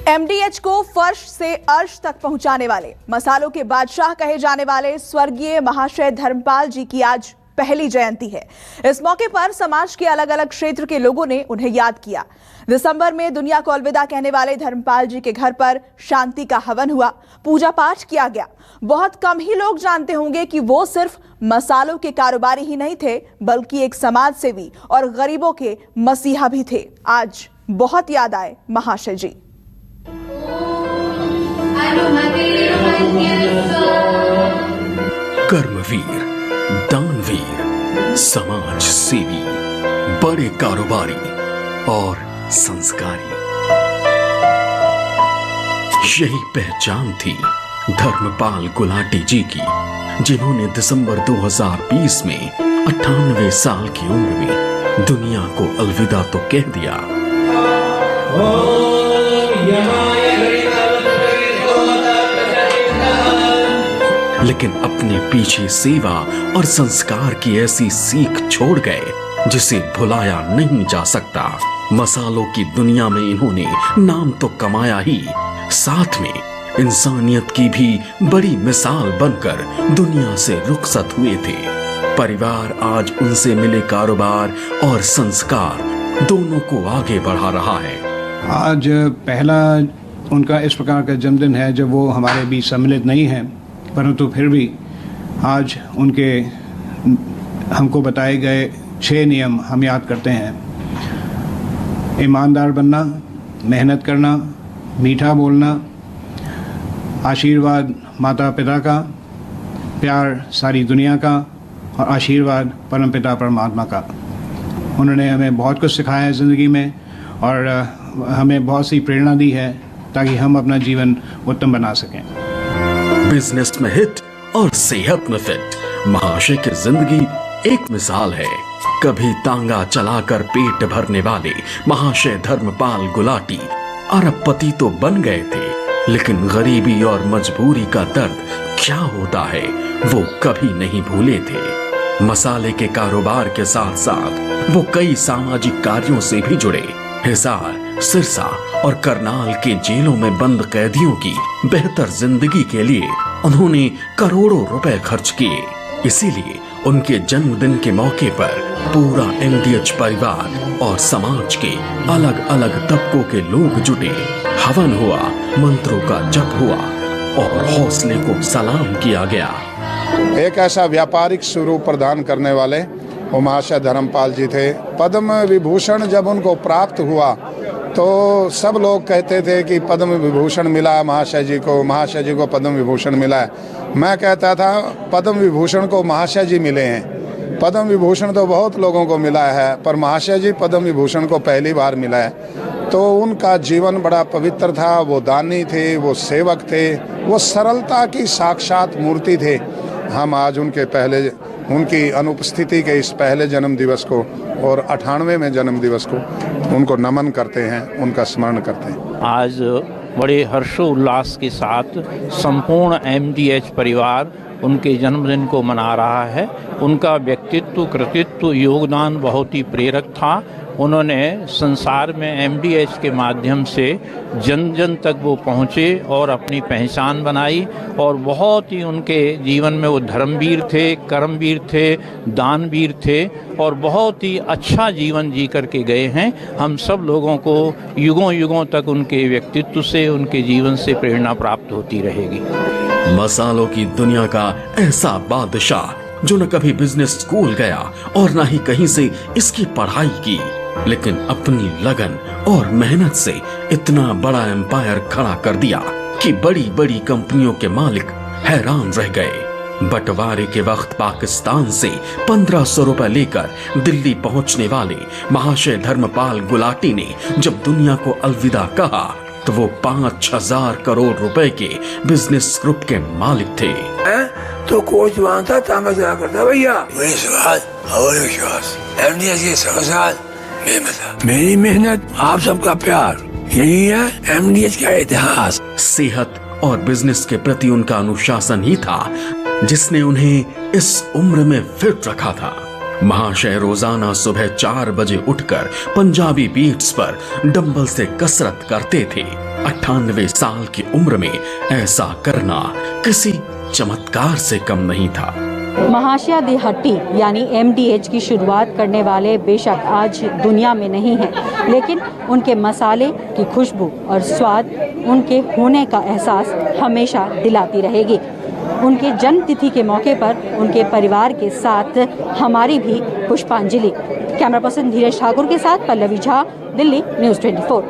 एमडीएच को फर्श से अर्श तक पहुंचाने वाले, मसालों के बादशाह कहे जाने वाले स्वर्गीय महाशय धर्मपाल जी की आज पहली जयंती है। इस मौके पर समाज के अलग अलग क्षेत्र के लोगों ने उन्हें याद किया। दिसंबर में दुनिया को अलविदा कहने वाले धर्मपाल जी के घर पर शांति का हवन हुआ, पूजा पाठ किया गया। बहुत कम ही लोग जानते होंगे कि वो सिर्फ मसालों के कारोबारी ही नहीं थे, बल्कि एक समाज सेवी और गरीबों के मसीहा भी थे। आज बहुत याद आए महाशय जी। कर्मवीर, दानवीर, समाज सेवी, बड़े कारोबारी और संस्कारी, यही पहचान थी धर्मपाल गुलाटी जी की, जिन्होंने दिसंबर 2020 में 98 साल की उम्र में दुनिया को अलविदा तो कह दिया, लेकिन अपने पीछे सेवा और संस्कार की ऐसी सीख छोड़ गए जिसे भुलाया नहीं जा सकता। मसालों की दुनिया में इन्होंने नाम तो कमाया ही, साथ में इंसानियत की भी बड़ी मिसाल बनकर दुनिया से रुखसत हुए थे। परिवार आज उनसे मिले कारोबार और संस्कार दोनों को आगे बढ़ा रहा है। आज पहला उनका इस प्रकार का जन्मदिन है जब वो हमारे बीच सम्मिलित नहीं है, परंतु फिर भी आज उनके हमको बताए गए 6 नियम हम याद करते हैं। ईमानदार बनना, मेहनत करना, मीठा बोलना, आशीर्वाद माता पिता का, प्यार सारी दुनिया का और आशीर्वाद परमपिता परमात्मा का। उन्होंने हमें बहुत कुछ सिखाया है ज़िंदगी में और हमें बहुत सी प्रेरणा दी है ताकि हम अपना जीवन उत्तम बना सकें। बिजनेस में हिट और सेहत में फिट, महाशय की जिंदगी एक मिसाल है। कभी तांगा चलाकर पेट भरने वाले महाशय धर्मपाल गुलाटी अरबपति तो बन गए थे, लेकिन गरीबी और मजबूरी का दर्द क्या होता है वो कभी नहीं भूले थे। मसाले के कारोबार के साथ साथ वो कई सामाजिक कार्यों से भी जुड़े। हिसार, सिरसा और करनाल के जेलों में बंद कैदियों की बेहतर जिंदगी के लिए उन्होंने करोड़ों रुपए खर्च किए। इसीलिए उनके जन्मदिन के मौके पर पूरा एमडीएच परिवार और समाज के अलग अलग तबकों के लोग जुटे। हवन हुआ, मंत्रों का जप हुआ और हौसले को सलाम किया गया। एक ऐसा व्यापारिक स्वरूप प्रदान करने वाले वो महाशय धर्मपाल जी थे। पद्म विभूषण जब उनको प्राप्त हुआ तो सब लोग कहते थे कि पद्म विभूषण मिला है महाशय जी को पद्म विभूषण मिला है। मैं कहता था पद्म विभूषण को महाशय जी मिले हैं। पद्म विभूषण तो बहुत लोगों को मिला है, पर महाशय जी पद्म विभूषण को पहली बार मिला है। तो उनका जीवन बड़ा पवित्र था, वो दानी थे, वो सेवक थे, वो सरलता की साक्षात मूर्ति थे। हम आज उनकी अनुपस्थिति के इस पहले जन्म दिवस को और 98वें जन्म दिवस को उनको नमन करते हैं, उनका स्मरण करते हैं। आज बड़े हर्षोल्लास के साथ संपूर्ण एमडीएच परिवार उनके जन्मदिन को मना रहा है। उनका व्यक्तित्व, कृतित्व, योगदान बहुत ही प्रेरक था। उन्होंने संसार में एमडीएच के माध्यम से जन जन तक वो पहुँचे और अपनी पहचान बनाई और बहुत ही उनके जीवन में वो धर्मवीर थे, कर्मवीर थे, दानवीर थे और बहुत ही अच्छा जीवन जी करके गए हैं। हम सब लोगों को युगों युगों तक उनके व्यक्तित्व से, उनके जीवन से प्रेरणा प्राप्त होती रहेगी। मसालों की दुनिया का ऐसा बादशाह जो न कभी बिजनेस स्कूल गया और न ही कहीं से इसकी पढ़ाई की, लेकिन अपनी लगन और मेहनत से इतना बड़ा एम्पायर खड़ा कर दिया कि बड़ी बड़ी कंपनियों के मालिक हैरान रह गए। बंटवारे के वक्त पाकिस्तान से 1500 रुपए लेकर दिल्ली पहुंचने वाले महाशय धर्मपाल गुलाटी ने जब दुनिया को अलविदा कहा तो वो 5,000 करोड़ रुपए के बिजनेस ग्रुप के मालिक थे। तो कोच वहाँ था, तांगा चला करता भैया। मेरी सवाल और विश्वास, एमडीएच के 100 साल मेरी मेहनत, आप सबका प्यार, यही है एमडीएच का इतिहास। सेहत और बिजनेस के प्रति उनका अनुशासन ही था जिसने उन्हें इस उम्र में फिट रखा था। महाशय रोजाना सुबह 4 बजे उठकर पंजाबी बीट्स पर डंबल से कसरत करते थे। 98 साल की उम्र में ऐसा करना किसी चमत्कार से कम नहीं था। महाशया दी हट्टी यानी MDH की शुरुआत करने वाले बेशक आज दुनिया में नहीं हैं, लेकिन उनके मसाले की खुशबू और स्वाद उनके होने का एहसास हमेशा दिलाती रहेगी। उनके जन्म तिथि के मौके पर उनके परिवार के साथ हमारी भी पुष्पांजलि। कैमरा पर्सन धीरज ठाकुर के साथ पल्लवी झा, दिल्ली, न्यूज़ 24।